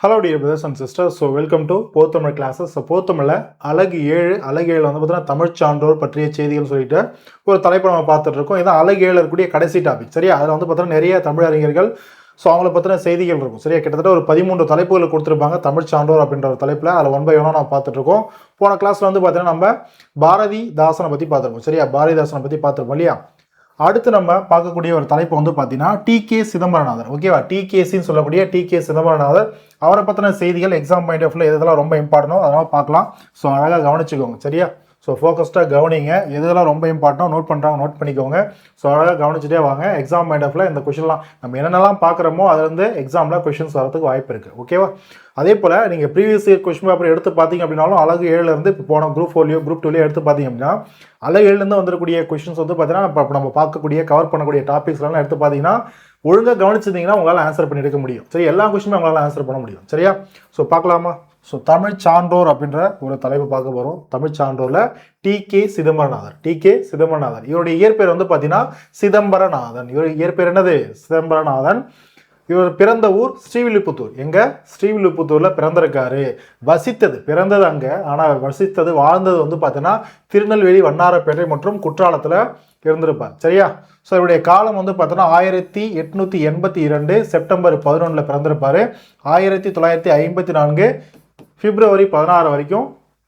Hello dear brothers and sisters. So welcome to போத்தமிழ் classes. So போத்தமிழ்ல அலகு 7 அலகு 7 வந்து பார்த்தீங்கன்னா தமிழ் சான்றோர் பற்றிய செய்திகள் சொல்லிட்டு ஒரு தலைப்பு நம்ம பார்த்துட்டு இருக்கோம். இதான் அலகு 7 இருக்கக்கூடிய கடைசி டாபிக். சரியா? அதில் வந்து பார்த்தீங்கன்னா நிறைய தமிழ் அறிஞர்கள் ஸோ அவங்கள பற்றின செய்திகள் இருக்கும். சரியா? கிட்டத்தட்ட ஒரு 13 தலைப்புகள் கொடுத்துருப்பாங்க தமிழ் சான்றோர் அப்படின்ற ஒரு தலைப்பில். அதில் 1 by 1 நம்ம பார்த்துட்டு இருக்கோம். போன கிளாஸ்ல வந்து பார்த்தீங்கன்னா நம்ம பாரதிதாசனை பற்றி பார்த்துருக்கோம். சரியா? பாரதிதாசனை பற்றி பார்த்துருப்போம் இல்லையா? அடுத்து நம்ம பார்க்கக்கூடிய ஒரு தலைப்பு வந்து பார்த்தீங்கன்னா டி.கே. சிதம்பரநாதர். ஓகேவா? டி.கே.சின்னு சொல்லக்கூடிய டி.கே. சிதம்பரநாதர் அவரை பற்றின செய்திகள் எக்ஸாம் பாயிண்ட் ஆஃப் வியூவில் எதெல்லாம் ரொம்ப இம்பார்ட்டனோ அதெல்லாம் பார்க்கலாம். ஸோ அழகாக கவனிச்சுக்கோங்க. சரியா? ஸோ ஃபோக்கஸ்டாக கவனிங்க. எதெல்லாம் ரொம்ப இம்பார்ட்டனோ நோட் பண்ணுறாங்க நோட் பண்ணிக்கோங்க. ஸோ அழகாக கவனிச்சுட்டே வாங்க. எக்ஸாம் பாயிண்ட் ஆஃப் வியூவில் இந்த கொஷின்லாம் நம்ம என்னென்னலாம் பார்க்குறோமோ அதுலேருந்து எக்ஸாமில் கொஷின்ஸ் வரதுக்கு வாய்ப்பு இருக்குது. ஓகேவா? அதே போல் நீங்கள் ப்ரீவியஸ் இயர் கொஷின் பேப்பர் எடுத்து பார்த்தீங்க அப்படின்னாலும் அலகு 7லேருந்து இப்போ போன குரூப் 4லையோ குரூப் 2லையோ எடுத்து பார்த்தீங்க அப்படின்னா அலகு 7லேருந்து வந்துருக்கூடிய கொஷின்ஸ் வந்து பார்த்தீங்கன்னா இப்போ நம்ம பார்க்கக்கூடிய கவர் பண்ணக்கூடிய டாபிக்ஸ்லாம் எடுத்து பார்த்தீங்கன்னா ஒழுங்காக கவனிச்சிருந்தீங்கன்னா உங்களால் ஆன்சர் பண்ணி எடுக்க முடியும். சரி, எல்லா கொஷினுமே உங்களால் ஆன்சர் பண்ண முடியும். சரியா? ஸோ பார்க்கலாமா? ஸோ தமிழ் சான்றோர் அப்படின்ற ஒரு தலைப்பு பார்க்க போகிறோம். தமிழ் சான்றோரில் டி.கே. சிதம்பரநாதர். டி.கே. சிதம்பரநாதர் இவருடைய இயற்பெயர் வந்து பார்த்தீங்கன்னா சிதம்பரநாதன். இவருடைய இயற்பெயர் என்னது? சிதம்பரநாதன். இவர் பிறந்த ஊர் ஸ்ரீவில்லிபுத்தூர். எங்க? ஸ்ரீவில்லிபுத்தூர்ல பிறந்திருக்காரு. வசித்தது பிறந்தது அங்க, ஆனால் வசித்தது வாழ்ந்தது வந்து பார்த்தீங்கன்னா திருநெல்வேலி, வண்ணாரப்பேட்டை மற்றும் குற்றாலத்தில் இருந்திருப்பார். சரியா? ஸோ இவருடைய காலம் வந்து பார்த்தோன்னா 1882 செப்டம்பர் 11 பிறந்திருப்பாரு. 1954 பிப்ரவரி 16 வரைக்கும்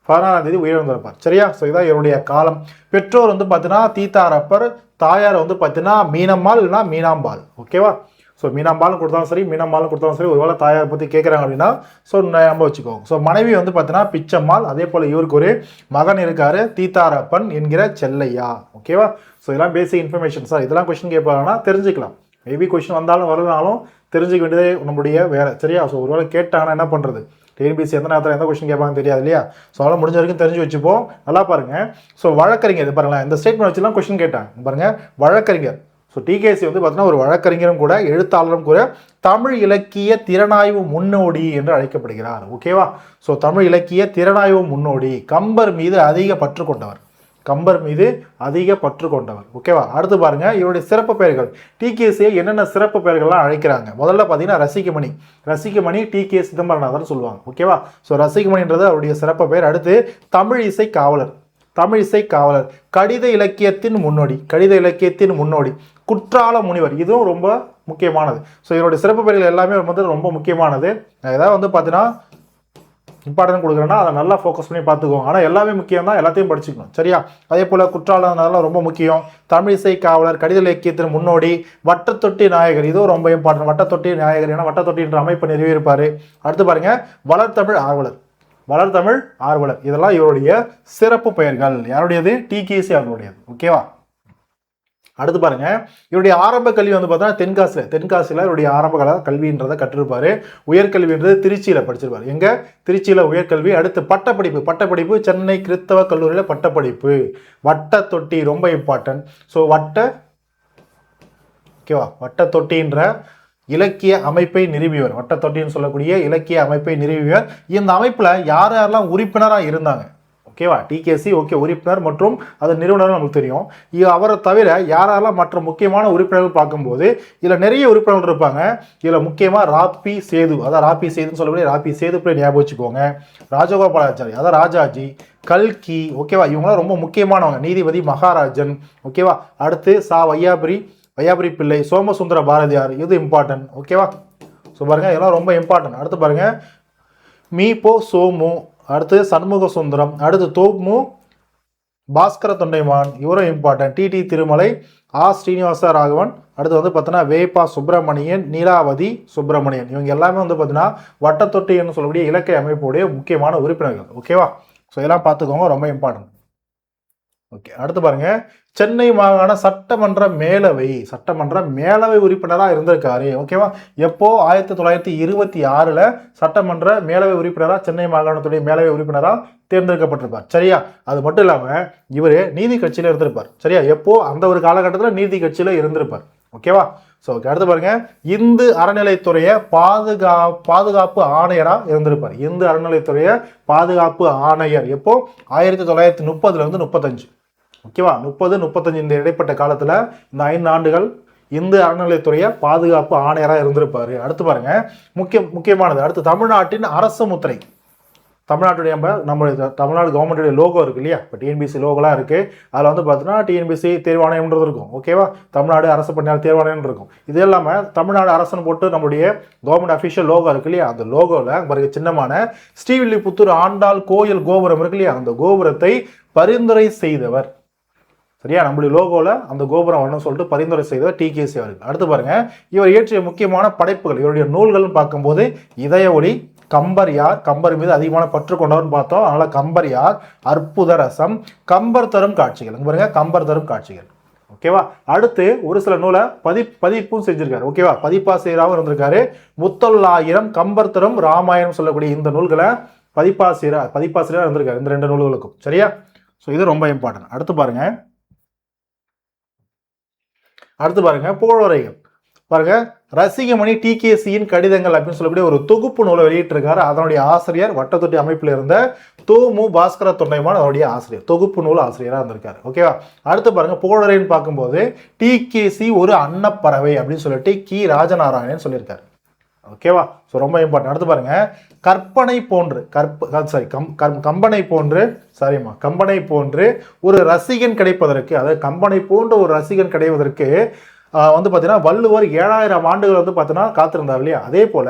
16ஆம் தேதி உயிரிழந்திருப்பார். சரியா? ஸோ இதான் இவருடைய காலம். பெற்றோர் வந்து பார்த்தீங்கன்னா தீத்தாரப்பர், தாயார் வந்து பார்த்தீங்கன்னா மீனம்மாள் இல்லைன்னா மீனாம்பாள். ஓகேவா? ஸோ மீனாம்பாலும் கொடுத்தாலும் சரி மீனம்பாலும் கொடுத்தாலும் சரி, ஒருவேளை தாயாரை பற்றி கேட்குறாங்க அப்படின்னா ஸோ நம்ம வச்சுக்கோங்க. ஸோ மனைவி வந்து பார்த்தீங்கன்னா பிச்சம்மாள். அதே போல் இவருக்கு ஒரு மகன் இருக்காரு, தீத்தாரப்பன் என்கிற செல்லையா. ஓகேவா? ஸோ இதெல்லாம் பேசிக் இன்ஃபர்மேஷன். சார் இதெல்லாம் கொஸ்டின் கேட்பாங்கன்னா தெரிஞ்சுக்கலாம். மேபி கொஸ்டின் வந்தாலும் வரலனாலும் தெரிஞ்சுக்க வேண்டியதே நம்மளுடைய வேலை. சரியா? ஸோ ஒருவேளை கேட்டாங்கன்னா என்ன பண்ணுறது? டிஎன்பிசி எந்த நேரத்தில் எந்த கொஸ்டின் கேட்பாங்க தெரியாது இல்லையா? ஸோ அதெல்லாம் முடிஞ்ச வரைக்கும் தெரிஞ்சு வச்சுப்போம். நல்லா பாருங்க. ஸோ வழக்கறிஞர் இது பாருங்களேன், இந்த ஸ்டேட்மெண்ட் வச்சுலாம் கொஸ்டின் கேட்டாங்க பாருங்க. வழக்கறிஞர். ஸோ டி.கே.சி வந்து பார்த்தீங்கன்னா ஒரு வழக்கறிஞரும் கூட எழுத்தாளரும் கூட தமிழ் இலக்கிய திறனாய்வு முன்னோடி என்று அழைக்கப்படுகிறார். ஓகேவா? ஸோ தமிழ் இலக்கிய திறனாய்வு முன்னோடி. கம்பர் மீது அதிக பற்று கொண்டவர். கம்பர் மீது அதிக பற்று கொண்டவர். ஓகேவா? அடுத்து பாருங்க இவருடைய சிறப்பு பெயர்கள். டி.கே.சியை என்னென்ன சிறப்பு பெயர்கள்லாம் அழைக்கிறாங்க? முதல்ல பார்த்தீங்கன்னா ரசிகமணி. ரசிகமணி டி.கே. சிதம்பரநாதன் சொல்லுவாங்க. ஓகேவா? ஸோ ரசிகமணின்றது அவருடைய சிறப்பு பெயர். அடுத்து தமிழ் இசை காவலர். தமிழ் இசை காவலர். கடித இலக்கியத்தின் முன்னோடி. கடித இலக்கியத்தின் முன்னோடி. குற்றால முனிவர். இதுவும் ரொம்ப முக்கியமானது. ஸோ இவருடைய சிறப்பு பெயர்கள் எல்லாமே வந்து ரொம்ப முக்கியமானது. ஏதாவது வந்து பார்த்தீங்கன்னா இம்பார்ட்டன்ட் கொடுக்குறேன்னா அதை நல்லா ஃபோக்கஸ் பண்ணி பார்த்துக்கோங்க. ஆனால் எல்லாமே முக்கியம் தான், எல்லாத்தையும் படிச்சுக்கணும். சரியா? அதே போல் குற்றாலம் ரொம்ப முக்கியம். தமிழ் இசை காவலர், கடித இலக்கியத்தின் முன்னோடி, வட்டத்தொட்டி நாயகர். இதுவும் ரொம்ப இம்பார்ட்டன்ட். வட்டத்தொட்டி நாயகர், ஏன்னா வட்டத்தொட்டின்ற அமைப்பு நிறுவியிருப்பார். அடுத்து பாருங்க வளர்த்தமிழ் ஆர்வலர். வளர்த்தமிழ் ஆர்வலர். இதெல்லாம் இவருடைய சிறப்பு பெயர்கள். யாருடையது? டி.கே.சி அவர்களுடையது. ஓகேவா? அடுத்து பாருங்க இவருடைய ஆரம்ப கல்வி வந்து பார்த்தீங்கன்னா தென்காசியில் இவருடைய ஆரம்ப கல்வின்றதை கற்றிருப்பாரு. உயர்கல்வின்றது திருச்சியில் படிச்சிருப்பாரு. எங்க? திருச்சியில் உயர்கல்வி. அடுத்து பட்டப்படிப்பு சென்னை கிறிஸ்தவ கல்லூரியில் பட்டப்படிப்பு. வட்ட தொட்டி ரொம்ப இம்பார்ட்டன்ட். ஸோ ஓகேவா? வட்ட தொட்டின்ற இலக்கிய அமைப்பை நிறுவியவர். வட்ட தொட்டின்னு சொல்லக்கூடிய இலக்கிய அமைப்பை நிறுவியவர். இந்த அமைப்பில் யாரெல்லாம் உறுப்பினராக இருந்தாங்க? ஓகேவா? டி.கே.சி ஓகே உறுப்பினர் மற்றும் அது நிறுவனர் நமக்கு தெரியும். அவரை தவிர யாரெல்லாம் மற்ற முக்கியமான உறுப்பினர்கள் பார்க்கும்போது இதில் நிறைய உறுப்பினர்கள் இருப்பாங்க. இதில் முக்கியமாக ராபி சேது, அதான் ராபி சேதுன்னு சொல்லக்கூடிய ராபி சேது போய் ஞாபகம் வச்சுக்கோங்க. ராஜகோபாலாச்சாரி, அதான் ராஜாஜி, கல்கி. ஓகேவா? இவங்களாம் ரொம்ப முக்கியமானவங்க. நீதிபதி மகாராஜன். ஓகேவா? அடுத்து வையாபுரி பிள்ளை, சோமசுந்தர பாரதியார். இது இம்பார்ட்டன்ட். ஓகேவா? ஸோ பாருங்க இதெல்லாம் ரொம்ப இம்பார்ட்டன்ட். அடுத்து பாருங்க மீ.பொ. சோமு. அடுத்து சண்முக சுந்தரம். அடுத்து தோமு பாஸ்கர தொண்டைமான். இவரும் இம்பார்ட்டன்ட். டி.டி. திருமலை, ஸ்ரீனிவாச ராகவன். அடுத்து வந்து பார்த்தீங்கன்னா வேப்பா சுப்பிரமணியன், நீலாவதி சுப்பிரமணியன். இவங்க எல்லாமே வந்து பார்த்தீங்கன்னா வட்டத்தொட்டின்னு சொல்லக்கூடிய இலக்கிய அமைப்புடைய முக்கியமான உறுப்பினர்கள். ஓகேவா? ஸோ இதெல்லாம் பார்த்துக்கோங்க, ரொம்ப இம்பார்ட்டன்ட். ஓகே. அடுத்து பாருங்க சென்னை மாகாண சட்டமன்ற மேலவை உறுப்பினராக இருந்திருக்காரு. ஓகேவா? எப்போ? 1926 சட்டமன்ற மேலவை உறுப்பினராக சென்னை மாகாணத்துடைய மேலவை உறுப்பினராக தேர்ந்தெடுக்கப்பட்டிருப்பார். சரியா? அது மட்டும் இல்லாமல் இவர் நீதி கட்சியில் இருந்திருப்பார். சரியா? எப்போ? அந்த ஒரு காலகட்டத்தில் நீதி கட்சியில் இருந்திருப்பார். ஓகேவா? ஸோ அடுத்து பாருங்க இந்து அறநிலைத்துறையை பாதுகாப்பு ஆணையராக இருந்திருப்பார். இந்து அறநிலைத்துறையை பாதுகாப்பு ஆணையர் எப்போ? 1930 35. ஓகேவா? 30-35 இந்த இடைப்பட்ட காலத்தில் இந்த 5 ஆண்டுகள் இந்து அறநிலையத்துறைய பாதுகாப்பு ஆணையராக இருந்திருப்பாரு. அடுத்து பாருங்க, முக்கியமானது, அடுத்து தமிழ்நாட்டின் அரசு முத்திரை. தமிழ்நாட்டுடைய நம்மளுடைய தமிழ்நாடு கவர்மெண்ட்டுடைய லோகோ இருக்கு இல்லையா, இப்போ டிஎன்பிசி லோகோலாம் இருக்குது. அதில் வந்து பார்த்தீங்கன்னா டிஎன்பிசி தேர்வாணையம்ன்றது இருக்கும். ஓகேவா, தமிழ்நாடு அரசு பணியாளர் தேர்வாணையம் இருக்கும். இது இல்லாமல் தமிழ்நாடு அரசுன்னு போட்டு நம்மளுடைய கவர்மெண்ட் அஃபிஷியல் லோகோ இருக்கு இல்லையா, அந்த லோகோவில் பாருங்க சின்னமான ஸ்ரீவில்லிபுத்தூர் ஆண்டாள் கோயில் கோபுரம் இருக்கு இல்லையா, அந்த கோபுரத்தை பரிந்துரை செய்தவர். சரியா, நம்மளுடைய லோகோவில் அந்த கோபுரம் வரணும்னு சொல்லிட்டு பரிந்துரை செய்தவர் டிகேசி அவர்கள். அடுத்து பாருங்க, இவர் இயற்றிய முக்கியமான படைப்புகள், இவருடைய நூல்கள்னு பார்க்கும்போது இதய ஒளி, கம்பர் யார், கம்பர் மீது அதிகமான பற்று கொண்டவர்னு பார்த்தோம், அதனால கம்பர் யார், அற்புத ரசம், கம்பர் தரும் காட்சிகள். பாருங்க, கம்பர் தரும் காட்சிகள். ஓகேவா, அடுத்து ஒரு சில நூலை பதிப்பும் செஞ்சிருக்காரு. ஓகேவா, பதிப்பாசிரியராகவும் இருந்திருக்காரு. முத்தொள்ளாயிரம், கம்பர் தரும் ராமாயணம் சொல்லக்கூடிய இந்த நூல்களை பதிப்பாசிரியராக இருந்திருக்காரு, இந்த 2 நூல்களுக்கும். சரியா, ஸோ இது ரொம்ப இம்பார்ட்டன்ட். அடுத்து பாருங்க புகழுரைகள். பாருங்க, ரசிகமணி டிகேசியின் கடிதங்கள் அப்படின்னு சொல்லக்கூடிய ஒரு தொகுப்பு நூலை வெளியிட்டிருக்காரு. அதனுடைய ஆசிரியர் வட்டத்தொட்டி அமைப்பில் இருந்த தோமு பாஸ்கர தொண்டைமான் அதனுடைய ஆசிரியர், தொகுப்பு நூல் ஆசிரியராக இருந்திருக்காரு. ஓகேவா, அடுத்து பாருங்க புகழுரைன்னு பார்க்கும்போது டிகேசி ஒரு அன்னப்பறவை அப்படின்னு சொல்லிட்டு கி ராஜநாராயணன் சொல்லியிருக்காரு. ஓகேவா, ஸோ ரொம்ப இம்பார்ட்டன்ட். அடுத்து பாருங்க, கம்பனை போன்று ஒரு ரசிகன் கிடைப்பதற்கு, அதாவது கம்பனை போன்ற ஒரு ரசிகன் கிடைப்பதற்கு வந்து பார்த்தீங்கன்னா வள்ளுவர் 7000 ஆண்டுகள் வந்து பார்த்தீங்கன்னா காத்திருந்தார் இல்லையா, அதே போல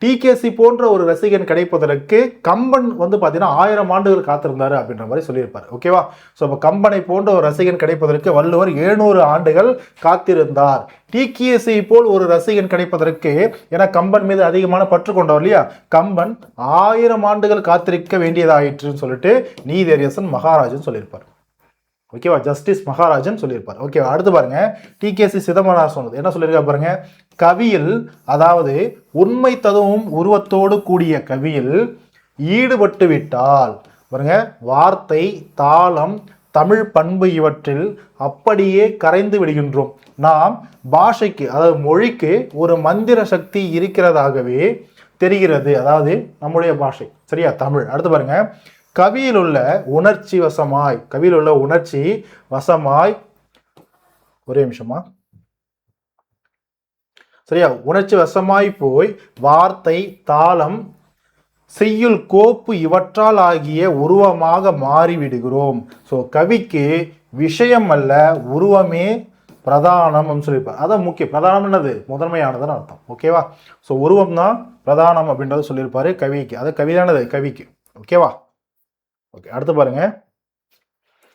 டிகேசி போன்ற ஒரு ரசிகன் கிடைப்பதற்கு கம்பன் வந்து பார்த்தீங்கன்னா 1000 ஆண்டுகள் காத்திருந்தாரு அப்படின்ற மாதிரி சொல்லியிருப்பார். ஓகேவா, ஸோ இப்போ கம்பனை போன்ற ஒரு ரசிகன் கிடைப்பதற்கு வள்ளுவர் 700 ஆண்டுகள் காத்திருந்தார். டிகேசி போல் ஒரு ரசிகன் கிடைப்பதற்கு, என கம்பன் மீது அதிகமான பற்று கொண்டவர் இல்லையா, கம்பன் 1000 ஆண்டுகள் காத்திருக்க வேண்டியதாயிற்றுன்னு சொல்லிட்டு நீதியரசன் மகாராஜன் சொல்லியிருப்பார். ஓகேவா, ஜஸ்டிஸ் மகாராஜன் சொல்லியிருப்பார். ஓகேவா, அடுத்து பாருங்க, டிகேசி சிதம்பரனார் சொன்னது என்ன சொல்லியிருக்கா பாருங்க, கவியில், அதாவது உண்மை ததுவும் உருவத்தோடு கூடிய கவியில் ஈடுபட்டு விட்டால் பாருங்க, வார்த்தை, தாளம், தமிழ் பண்பு இவற்றில் அப்படியே கரைந்து விடுகின்றோம். நாம் பாஷைக்கு, அதாவது மொழிக்கு ஒரு மந்திர சக்தி இருக்கிறதாகவே தெரிகிறது, அதாவது நம்முடைய பாஷை. சரியா, தமிழ். அடுத்து பாருங்க, கவியில் உள்ள உணர்ச்சி வசமாய், ஒரே நிமிஷமா, சரியா, உணர்ச்சி வசமாய் போய் வார்த்தை, தாளம், செய்யுள், கோப்பு இவற்றால் ஆகிய உருவமாக மாறிவிடுகிறோம். ஸோ கவிக்கு விஷயம் அல்ல உருவமே பிரதானம் சொல்லியிருப்பார். அதான் முக்கியம், பிரதானம் என்னது, முதன்மையானதுன்னு அர்த்தம். ஓகேவா, ஸோ உருவம் தான் பிரதானம் அப்படின்றத சொல்லியிருப்பாரு கவிக்கு, அது கவிதானது கவிக்கு. ஓகேவா, ஓகே, அடுத்து பாருங்க,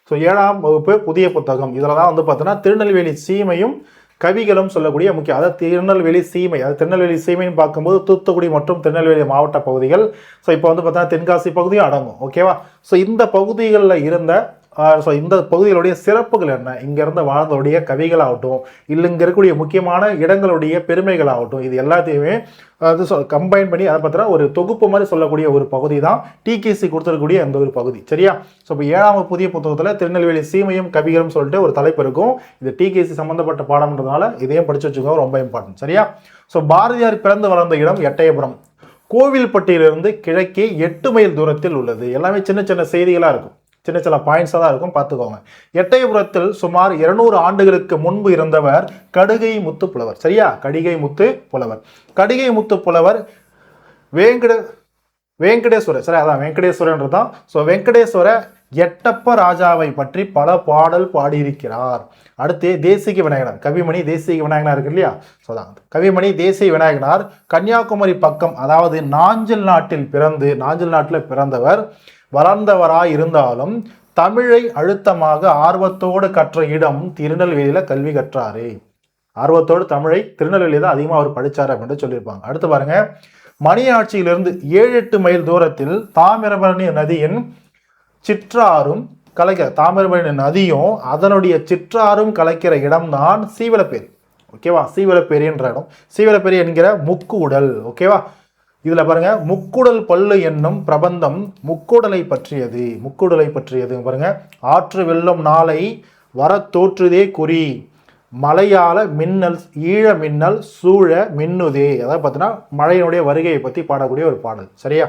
ஸோ 7ஆம் வகுப்பு புதிய புத்தகம், இதில் தான் வந்து பார்த்தீங்கன்னா திருநெல்வேலி சீமையும் கவிகளும் சொல்லக்கூடிய முக்கியம், அதாவது திருநெல்வேலி சீமை, அது திருநெல்வேலி சீமைன்னு பார்க்கும்போது தூத்துக்குடி மற்றும் திருநெல்வேலி மாவட்ட பகுதிகள். ஸோ இப்போ வந்து பார்த்தீங்கன்னா தென்காசி பகுதியும் அடங்கும். ஓகேவா, ஸோ இந்த பகுதிகளில் இருந்த இந்த பகுதிகளுடைய சிறப்புகள் என்ன, இங்க இருந்த வாழ்ந்தோடைய கவிகளாகட்டும், இல்லை இங்க இருக்கக்கூடிய முக்கியமான இடங்களுடைய பெருமைகளாகட்டும், இது எல்லாத்தையுமே கம்பைன் பண்ணி அதை பார்த்தா ஒரு தொகுப்பு மாதிரி சொல்லக்கூடிய ஒரு பகுதி தான் டிகேசி கொடுத்துருக்கக்கூடிய அந்த ஒரு பகுதி. சரியா, ஸோ இப்போ 7ஆம் புதிய புத்தகத்தில் திருநெல்வேலி சீமையும் கவிகளும் சொல்லிட்டு ஒரு தலைப்பு இருக்கும். இது டிகேசி சம்பந்தப்பட்ட பாடம்ன்றதுனால இதையும் படிச்சு வச்சுக்கோங்க, ரொம்ப இம்பார்ட்டன்ட். சரியா, ஸோ பாரதியார் பிறந்து வளர்ந்த இடம் எட்டயபுரம், கோவில்பட்டியிலிருந்து கிழக்கே 8 மைல் தூரத்தில் உள்ளது. எல்லாமே சின்ன சின்ன செய்திகளாக இருக்கும், சின்ன சின்ன பாயிண்ட்ஸாக தான் இருக்கும், பார்த்துக்கோங்க. எட்டயபுரத்தில் சுமார் 200 ஆண்டுகளுக்கு முன்பு இருந்தவர் கடிகை முத்து புலவர். சரியா, கடிகை முத்து புலவர் வெங்கடேஸ்வரர். சரி, அதான் வெங்கடேஸ்வரன்றது தான். ஸோ வெங்கடேஸ்வர எட்டப்ப ராஜாவை பற்றி பல பாடல் பாடியிருக்கிறார். அடுத்து தேசிக விநாயகனார், கவிமணி தேசிக விநாயகனார் இருக்கு இல்லையா, ஸோ தான் கவிமணி தேசிக விநாயகனார் கன்னியாகுமரி பக்கம், அதாவது நாஞ்சில் நாட்டில் பிறந்தவர். வளர்ந்தவராய் இருந்தாலும் தமிழை அழுத்தமாக ஆர்வத்தோடு கற்ற இடம் திருநெல்வேலியில கல்வி கற்றாரு. ஆர்வத்தோடு தமிழை திருநெல்வேலி தான் அதிகமாக அவர் படிச்சாரு அப்படின்னு சொல்லியிருப்பாங்க. அடுத்து பாருங்க, மணியாட்சியிலிருந்து 7-8 மைல் தூரத்தில் தாமிரபரணி நதியின் சிற்றாரும் தாமிரபரணி நதியும் அதனுடைய சிற்றாரும் கலக்கிற இடம்தான் சீவலப்பேரி. ஓகேவா, சீவலப்பேரின்ற இடம், சீவலப்பேரி என்கிற முக்கு உடல். ஓகேவா, இதுல பாருங்க, முக்குடல் பல்லு என்னும் பிரபந்தம் முக்குடலை பற்றியது பாருங்க. ஆற்று வெள்ளம் நாளை வர தோற்றுதே குறி, மலையாள மின்னல் ஈழ மின்னல் சூழ மின்னுதே, அதாவது பார்த்தீங்கன்னா மழையினுடைய வருகையை பத்தி பாடக்கூடிய ஒரு பாடல். சரியா,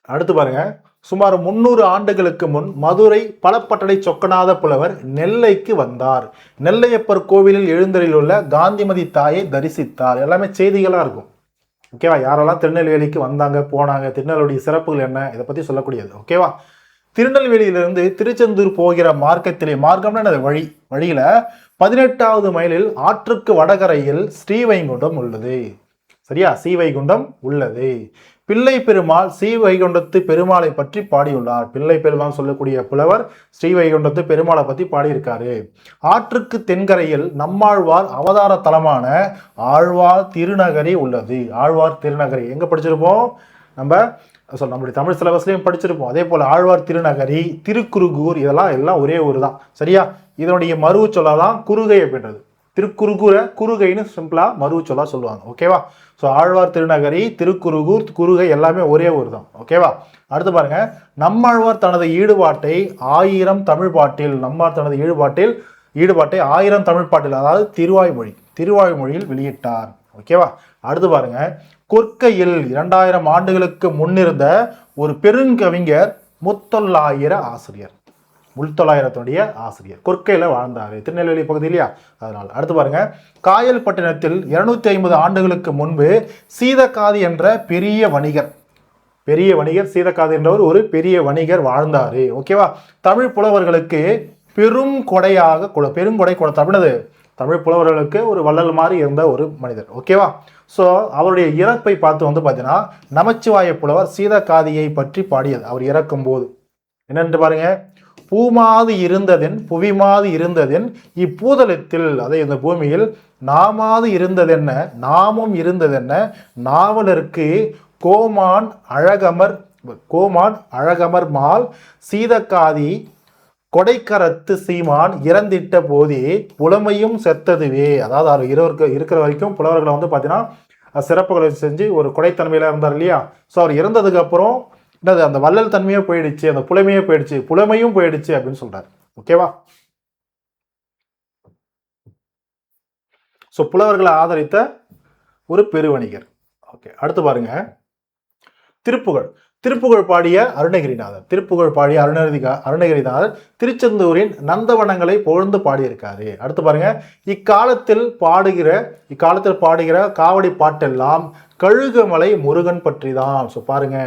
அடுத்து பாருங்க, சுமார் 300 ஆண்டுகளுக்கு முன் மதுரை பலப்பட்டடை சொக்கநாத புலவர் நெல்லைக்கு வந்தார். நெல்லையப்பர் கோவிலில் எழுந்தருளியுள்ள காந்திமதி தாயை தரிசித்தார். எல்லாமே செய்திகளா இருக்கும். ஓகேவா? யாரெல்லாம் திருநெல்வேலிக்கு வந்தாங்க போனாங்க, திருநெல்வேலியுடைய சிறப்புகள் என்ன, இதை பத்தி சொல்லக்கூடியது. ஓகேவா? திருநெல்வேலியிலிருந்து திருச்செந்தூர் போகிற மார்க்கத்திலே, மார்க்கம்னா வழியில 18வது மைலில் ஆற்றுக்கு வடகரையில் ஸ்ரீவைகுண்டம் உள்ளது. சரியா? ஸ்ரீவைகுண்டம் உள்ளது. பிள்ளை பெருமாள் ஸ்ரீவைகுண்டத்து பெருமாளை பற்றி பாடியுள்ளார். பிள்ளை பெருமாள் சொல்லக்கூடிய புலவர் ஸ்ரீவைகுண்டத்து பெருமாளை பற்றி பாடியிருக்காரு. ஆற்றுக்கு தென்கரையில் நம்மாழ்வார் அவதார தலமான ஆழ்வார் திருநகரி உள்ளது. ஆழ்வார் திருநகரி எங்க படிச்சிருப்போம்? நம்மளுடைய தமிழ் சிலபஸ்லையும் படிச்சிருப்போம். அதே போல ஆழ்வார் திருநகரி, திருக்குறுகூர், எல்லாம் ஒரே ஊர் தான். சரியா? இதனுடைய மருவு சொல்லாதான் குறுகை அப்படின்றது. திருக்குறுகூரை குறுகைன்னு சிம்பிளா மருவு சொல்லா சொல்லுவாங்க. ஓகேவா? ஸோ ஆழ்வார் திருநகரி, திருக்குறுகூர், குறுகை எல்லாமே ஒரே ஊர் தான். ஓகேவா? அடுத்து பாருங்க, நம்மாழ்வார் தனது ஈடுபாட்டை 1000 தமிழ் பாட்டில், நம்மார் தனது ஈடுபாட்டை 1000 தமிழ் பாட்டில், அதாவது திருவாய்மொழியில் வெளியிட்டார். ஓகேவா? அடுத்து பாருங்க, கொற்கையில் 2000 ஆண்டுகளுக்கு முன்னிருந்த ஒரு பெருங்கவிஞர் முத்தொள்ளாயிர ஆசிரியர். முத்தொள்ளாயிரத்துடைய ஆசிரியர் கொற்கையில வாழ்ந்தாரு, திருநெல்வேலி பகுதி இல்லையா? அதனால. அடுத்து பாருங்க, காயல்பட்டினத்தில் 250 ஆண்டுகளுக்கு முன்பு சீதக்காதி என்ற பெரிய வணிகர் சீதக்காதி என்றவர் ஒரு பெரிய வணிகர் வாழ்ந்தாரு. ஓகேவா? தமிழ் புலவர்களுக்கு பெருங்கொடை கொடுத்தார். தமிழ் புலவர்களுக்கு ஒரு வள்ளல் மாதிரி இருந்த ஒரு மனிதர். ஓகேவா? ஸோ அவருடைய இறப்பை பார்த்து பார்த்தீங்கன்னா, நமச்சிவாய புலவர் சீதக்காதியை பற்றி பாடியது அவர் இறக்கும் போது என்னென்று பாருங்க, பூமாது இருந்ததென் புவிமாது இருந்ததென் இப்பூதலத்தில், அதை இந்த பூமியில் நாமாது இருந்ததென்ன நாமும் இருந்ததென்ன நாவலருக்கு கோமான் அழகமர் மால் சீதக்காதி கொடைக்கரத்து சீமான் இறந்திட்ட போதே புலமையும் செத்ததுவே. அதாவது அவர் இருக்கிற வரைக்கும் புலவர்களை பார்த்தீங்கன்னா சிறப்புகளை செஞ்சு ஒரு கொடைத்தன்மையில இருந்தார் இல்லையா? ஸோ அவர் இறந்ததுக்கு அப்புறம் அந்த வள்ளல் தன்மையே போயிடுச்சு, அந்த புலமையும் போயிடுச்சு அப்படின்னு சொல்றாரு. ஓகேவா? ஸோ புலவர்களை ஆதரித்த ஒரு பெருவணிகர். ஓகே, அடுத்து பாருங்க, திருப்புகழ் பாடிய அருணகிரிநாதர். அருணகிரிநாதர் திருச்செந்தூரின் நந்தவனங்களை புகழ்ந்து பாடியிருக்காரு. அடுத்து பாருங்க, இக்காலத்தில் பாடுகிற காவடி பாட்டெல்லாம் கழுகுமலை முருகன் பற்றி தான். ஸோ பாருங்க,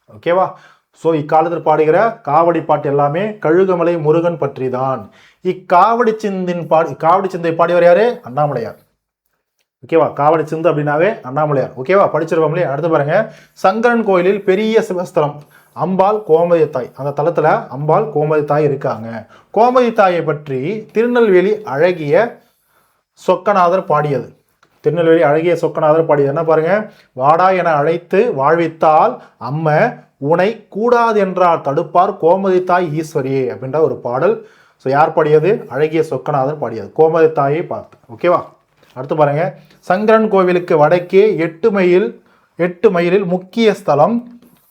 ஓகேவா? ஸோ இக்காலத்தில் பாடுகிற காவடி பாட்டு எல்லாமே கழுகுமலை முருகன் பற்றி தான். காவடி சிந்தை பாடியவர் யாரு? அண்ணாமலையார். ஓகேவா? காவடி சிந்து அப்படின்னாவே அண்ணாமலையார். ஓகேவா? படிச்சிருப்போம் இல்லையா? அடுத்து பாருங்க, சங்கரன் கோயிலில் பெரிய சிவஸ்தலம் அம்பாள் கோமதி தாய். அந்த தலத்துல அம்பாள் கோமதி தாய் இருக்காங்க. கோமதி தாயை பற்றி திருநெல்வேலி அழகிய சொக்கநாதர் பாடியது. என்ன பாருங்க, வாடா என அழைத்து வாழ்வித்தால் அம்ம உனை கூடாது என்றால் தடுப்பார் கோமதி தாய் ஈஸ்வரியே அப்படின்ற ஒரு பாடல். ஸோ யார் பாடியது? அழகிய சொக்கநாதர் பாடியது, கோமதி தாயை பார்த்து. ஓகேவா? அடுத்து பாருங்க, சங்கரன் கோவிலுக்கு வடக்கே 8 மைலில் முக்கிய ஸ்தலம்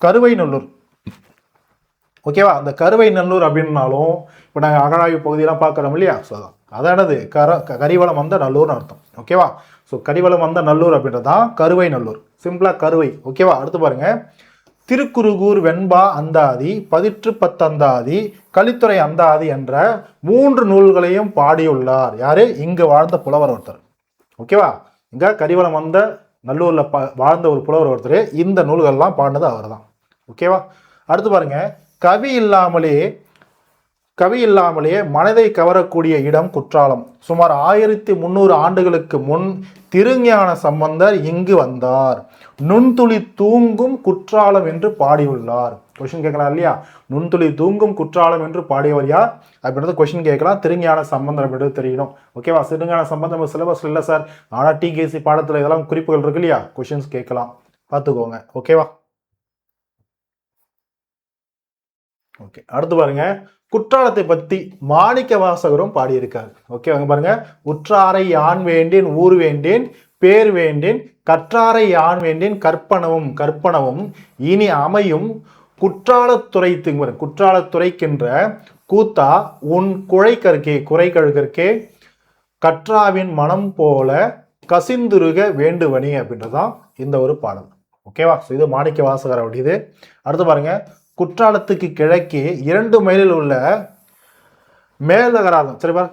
கருவைநல்லூர். ஓகேவா? அந்த கருவைநல்லூர் அப்படின்னாலும் இப்போ நாங்கள் அகழாய்வு பகுதியெல்லாம் பார்க்குறோம் இல்லையா? ஸோ அதானது கரிவலம் வந்த நல்லூர்னு அர்த்தம். ஓகேவா? ஸோ கரிவலம் வந்த நல்லூர் அப்படின்றது தான் கருவைநல்லூர், சிம்பிளா கருவை. ஓகேவா? அடுத்து பாருங்க, திருக்குறுகூர் வெண்பா அந்தாதி, பதிற்று பத்தந்தாதி, கலித்துறை அந்தாதி என்ற 3 நூல்களையும் பாடியுள்ளார். யாரு? இங்கு வாழ்ந்த புலவர் ஒருத்தர். ஓகேவா? இங்க கரிவலம் வந்த நல்லூர்ல வாழ்ந்த ஒரு புலவர் ஒருத்தர். இந்த நூல்கள்லாம் பாடினது அவர் தான். ஓகேவா? அடுத்து பாருங்க, கவி இல்லாமலே மனதை கவரக்கூடிய இடம் குற்றாலம். சுமார் 1300 ஆண்டுகளுக்கு முன் திருஞான சம்பந்தர் இங்கு வந்தார். நுண்துளி தூங்கும் குற்றாலம் என்று பாடியுள்ளார். கொஸ்டின் கேட்கலாம் இல்லையா? நுண்துளி தூங்கும் குற்றாலம் என்று பாடியவர் யார் அப்படின்றது கொஸ்டின் கேட்கலாம். திருஞான சம்பந்தர் அப்படின்றது தெரியணும். ஓகேவா? திருஞான சம்பந்தம் சிலபஸ் இல்லை சார், ஆனால் டிகேசி பாடத்தில் இதெல்லாம் குறிப்புகள் இருக்கு இல்லையா? கொஸ்டின்ஸ் கேட்கலாம், பார்த்துக்கோங்க. ஓகேவா? ஓகே, அடுத்து பாருங்க, குற்றாலத்தை பத்தி மாணிக்க வாசகரும் பாடியிருக்காரு. ஓகே, அங்க பாருங்க, உற்றாரை யான் வேண்டேன் ஊர் வேண்டேன் பேர் வேண்டேன் கற்றாரை யான் வேண்டேன் கற்பனவும் இனி அமையும் குற்றாலத்துறைக்கின்ற கூத்தா உன் குறைகற்கே கற்றாவின் மனம் போல கசிந்துருக வேண்டுவனி அப்படின்றதான் இந்த ஒரு பாடல். ஓகேவா? இது மாணிக்க வாசகர் அப்படிது. அடுத்து பாருங்க, குற்றாலத்துக்கு கிழக்கே 2 மைலில் உள்ள மேலகரம், சரிப்பா,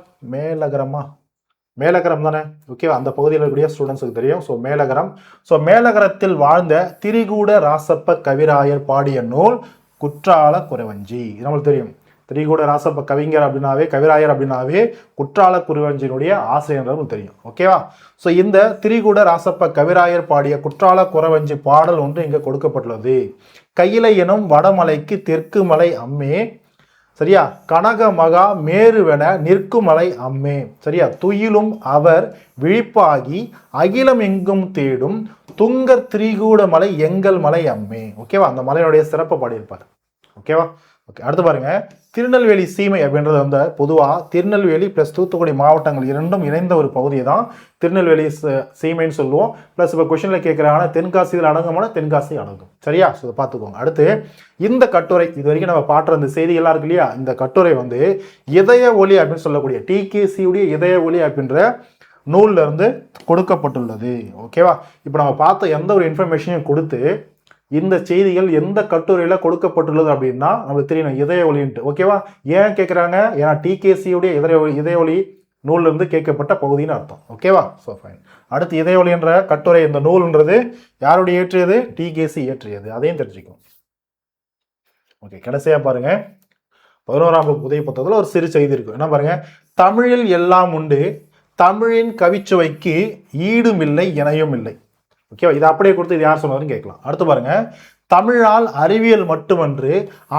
மேலகரம் தானே, ஓகேவா, அந்த பகுதியில் இருக்கக்கூடிய ஸ்டூடெண்ட்ஸுக்கு தெரியும். ஸோ மேலகரம். ஸோ மேலகரத்தில் வாழ்ந்த திரிகூட ராசப்ப கவிராயர் பாடிய நூல் குற்றால குறவஞ்சி. இது நம்மளுக்கு தெரியும். திரிகூட ராசப்ப கவிஞர் அப்படின்னாவே, கவிராயர் அப்படின்னாவே குற்றால குறவஞ்சியினுடைய ஆசிரியர் தெரியும். ஓகேவா. ஸோ இந்த திரிகூட ராசப்ப கவிராயர் பாடிய குற்றால குறவஞ்சி பாடல் ஒன்று இங்கே கொடுக்கப்பட்டுள்ளது. கையிலை எனும் வடமலைக்கு தெற்கு மலை அம்மே, சரியா, கனக மகா மேருவென நிற்குமலை அம்மே, சரியா, துயிலும் அவர் விழிப்பாகி அகிலம் எங்கும் தேடும் துங்கர் திரிகூட மலை எங்கள் மலை அம்மே. ஓகேவா, அந்த மலையுடைய சிறப்பு பாடியிருப்பார். ஓகேவா. ஓகே, அடுத்து பாருங்க, திருநெல்வேலி சீமை அப்படின்றது வந்து பொதுவாக திருநெல்வேலி ப்ளஸ் தூத்துக்குடி மாவட்டங்கள் இரண்டும் இணைந்த ஒரு பகுதியை தான் திருநெல்வேலி சீமைன்னு சொல்லுவோம். ப்ளஸ் இப்போ கொஸ்டினில் கேட்குறாங்கன்னா தென்காசியில் அடங்குமான தென்காசி அடங்கும். சரியா. ஸோ இதை பார்த்துக்கோங்க. அடுத்து இந்த கட்டுரை, இது வரைக்கும் நம்ம பாட்டுற இந்த செய்திகள்லாம் இருக்கு இல்லையா, இந்த கட்டுரை வந்து இதய ஒளி அப்படின்னு சொல்லக்கூடிய டிகேசியுடைய இதய ஒளி அப்படின்ற நூல்ல இருந்து கொடுக்கப்பட்டுள்ளது. ஓகேவா. இப்போ நம்ம பார்த்த எந்த ஒரு இன்ஃபர்மேஷனையும் கொடுத்து இந்த செய்திகள் எந்த கட்டுரையில கொடுக்கப்பட்டுள்ளது அப்படின்னா நம்மளுக்கு தெரியணும், இதய ஒளின்ட்டு. ஓகேவா. ஏன் கேட்குறாங்க, ஏன்னா டிகேசியுடைய இதய ஒளி நூல்ல இருந்து கேட்கப்பட்ட பகுதின்னு அர்த்தம். ஓகேவா. So fine. அடுத்து இதய ஒளி என்ற கட்டுரை, இந்த நூல்ன்றது யாருடைய ஏற்றியது, டிகேசி ஏற்றியது, அதையும் தெரிஞ்சுக்கும். ஓகே, கடைசியா பாருங்க, 11ஆம் வகுப்பு புதிய புத்தகத்தில் ஒரு சிறு செய்தி இருக்கு. என்ன பாருங்க, தமிழில் எல்லாம் உண்டு, தமிழின் கவிச்சுவைக்கு ஈடும் இல்லை இணையும் இல்லை. ஓகேவா. இதை அப்படியே கொடுத்து இது யார் சொன்னதுன்னு கேட்கலாம். அடுத்து பாருங்க, தமிழால் அறிவியல் மட்டுமன்று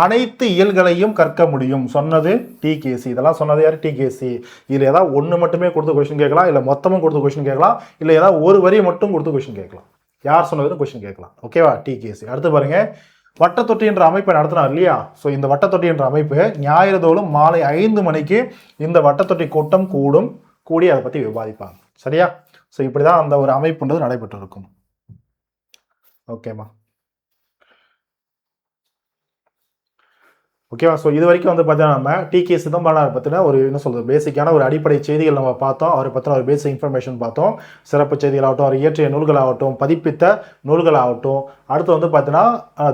அனைத்து இயல்களையும் கற்க முடியும் சொன்னது டிகேசி. இதெல்லாம் சொன்னது யார், டிகேசி. இதில் ஏதாவது ஒன்று மட்டுமே கொடுத்து கொஸ்டின் கேட்கலாம், இல்லை மொத்தமும் கொடுத்து கொஸ்டின் கேட்கலாம், இல்லை ஏதாவது ஒரு வரி மட்டும் கொடுத்து கொஸ்டின் கேட்கலாம். யார் சொன்னதுன்னு கொஸ்டின் கேட்கலாம். ஓகேவா, டிகேசி. அடுத்து பாருங்க, வட்டத்தொட்டி என்ற அமைப்பை நடத்தினார் இல்லையா. ஸோ இந்த வட்டத்தொட்டி என்ற அமைப்பு ஞாயிறு தோறும் மாலை 5 மணிக்கு இந்த வட்டத்தொட்டி கூட்டம் கூடி அதை பற்றி விவாதிப்பாங்க. சரியா. ஸோ இப்படி தான் அந்த ஒரு அமைப்புன்றது நடைபெற்று இருக்கும். ஓகேம்மா. ஓகேவா. ஸோ இது வரைக்கும் வந்து பார்த்தீங்கன்னா நம்ம டிகே சிதம்பரனார் பற்றின ஒரு என்ன சொல்கிறது பேசிக்கான ஒரு அடிப்படை செய்திகள் நம்ம பார்த்தோம். அவரை பற்றின ஒரு பேசிக் இன்ஃபர்மேஷன் பார்த்தோம். சிறப்பு செய்திகளாகட்டும், அவர் இயற்றிய நூல்களாகட்டும், பதிப்பித்த நூல்களாகட்டும், அடுத்து வந்து பார்த்தீங்கன்னா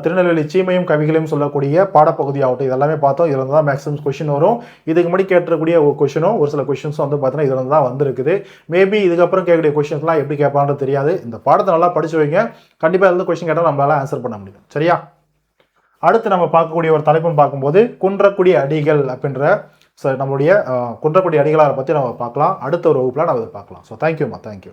திருநெல்வேலி சீமையும் கவிகளையும் சொல்லக்கூடிய பாடப்பகுதி ஆகட்டும், இதெல்லாமே பார்த்தோம். இதில் தான் மேக்ஸிமம் கொஸ்டின் வரும். இதுக்கு முன்னாடி கேட்டக்கூடிய ஒரு கொஸ்டினும் ஒரு சில கொஸ்டின்ஸும் வந்து பார்த்தீங்கன்னா இதில் தான் வந்திருக்குது. மேபி இதுக்கப்புறம் கேட்கக்கூடிய கொஸ்டின்ஸ்லாம் எப்படி கேட்பான்னு தெரியாது. இந்த பாடத்தை நல்லா படிச்சு வைங்க. கண்டிப்பாக இதில் கொஸ்டின் கேட்டால் நம்மளால ஆன்சர் பண்ண முடியும். சரியா. அடுத்து நம்ம பார்க்கக்கூடிய ஒரு தலைப்புன்னு பார்க்கும்போது குன்றக்குடி அடிகள் அப்படின்ற நம்மளுடைய குன்றக்குடி அடிகளாரை பற்றி நம்ம பார்க்கலாம். அடுத்த ஒரு வகுப்பில் நம்ம அதை பார்க்கலாம். ஸோ தேங்க்யூம்மா, தேங்க்யூ.